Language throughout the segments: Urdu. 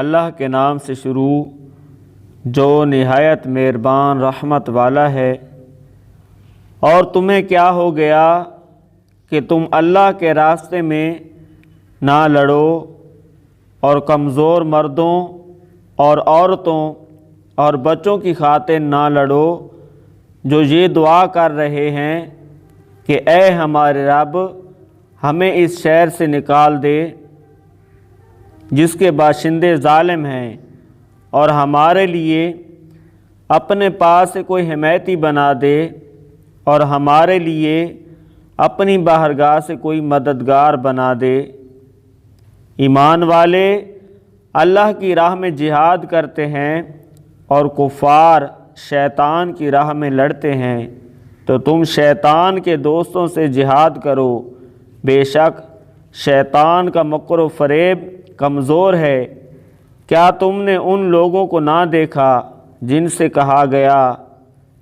اللہ کے نام سے شروع جو نہایت مہربان رحمت والا ہے۔ اور تمہیں کیا ہو گیا کہ تم اللہ کے راستے میں نہ لڑو اور کمزور مردوں اور عورتوں اور بچوں کی خاطر نہ لڑو جو یہ دعا کر رہے ہیں کہ اے ہمارے رب ہمیں اس شہر سے نکال دے جس کے باشندے ظالم ہیں، اور ہمارے لیے اپنے پاس سے کوئی حمایتی بنا دے اور ہمارے لیے اپنی بارگاہ سے کوئی مددگار بنا دے۔ ایمان والے اللہ کی راہ میں جہاد کرتے ہیں اور کفار شیطان کی راہ میں لڑتے ہیں، تو تم شیطان کے دوستوں سے جہاد کرو، بے شک شیطان کا مکر و فریب کمزور ہے۔ کیا تم نے ان لوگوں کو نہ دیکھا جن سے کہا گیا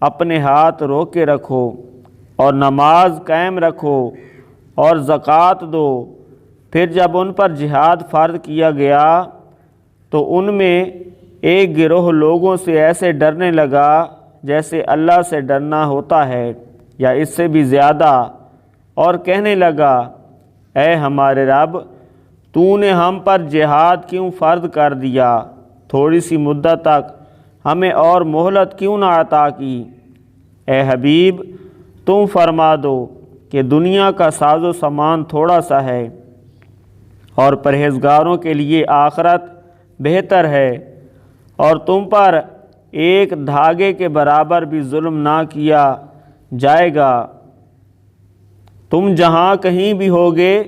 اپنے ہاتھ روک کے رکھو اور نماز قائم رکھو اور زکوٰۃ دو، پھر جب ان پر جہاد فرض کیا گیا تو ان میں ایک گروہ لوگوں سے ایسے ڈرنے لگا جیسے اللہ سے ڈرنا ہوتا ہے یا اس سے بھی زیادہ، اور کہنے لگا اے ہمارے رب تو نے ہم پر جہاد کیوں فرض کر دیا، تھوڑی سی مدت تک ہمیں اور مہلت کیوں نہ عطا کی۔ اے حبیب تم فرما دو کہ دنیا کا ساز و سامان تھوڑا سا ہے اور پرہیزگاروں کے لیے آخرت بہتر ہے، اور تم پر ایک دھاگے کے برابر بھی ظلم نہ کیا جائے گا۔ تم جہاں کہیں بھی ہوگے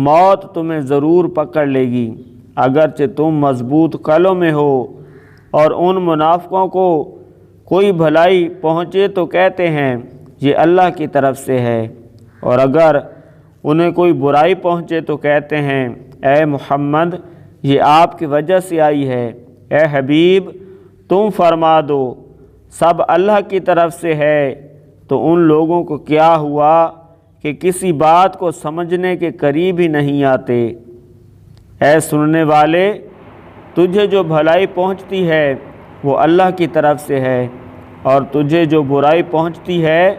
موت تمہیں ضرور پکڑ لے گی، اگرچہ تم مضبوط قلعوں میں ہو۔ اور ان منافقوں کو کوئی بھلائی پہنچے تو کہتے ہیں یہ اللہ کی طرف سے ہے، اور اگر انہیں کوئی برائی پہنچے تو کہتے ہیں اے محمد یہ آپ کی وجہ سے آئی ہے۔ اے حبیب تم فرما دو سب اللہ کی طرف سے ہے، تو ان لوگوں کو کیا ہوا کہ کسی بات کو سمجھنے کے قریب ہی نہیں آتے۔ اے سننے والے تجھے جو بھلائی پہنچتی ہے وہ اللہ کی طرف سے ہے، اور تجھے جو برائی پہنچتی ہے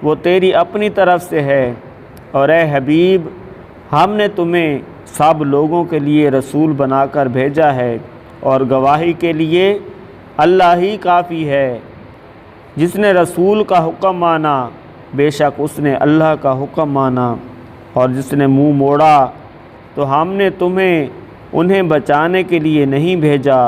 وہ تیری اپنی طرف سے ہے۔ اور اے حبیب ہم نے تمہیں سب لوگوں کے لیے رسول بنا کر بھیجا ہے، اور گواہی کے لیے اللہ ہی کافی ہے۔ جس نے رسول کا حکم مانا بے شک اس نے اللہ کا حکم مانا، اور جس نے منہ موڑا تو ہم نے تمہیں انہیں بچانے کے لیے نہیں بھیجا۔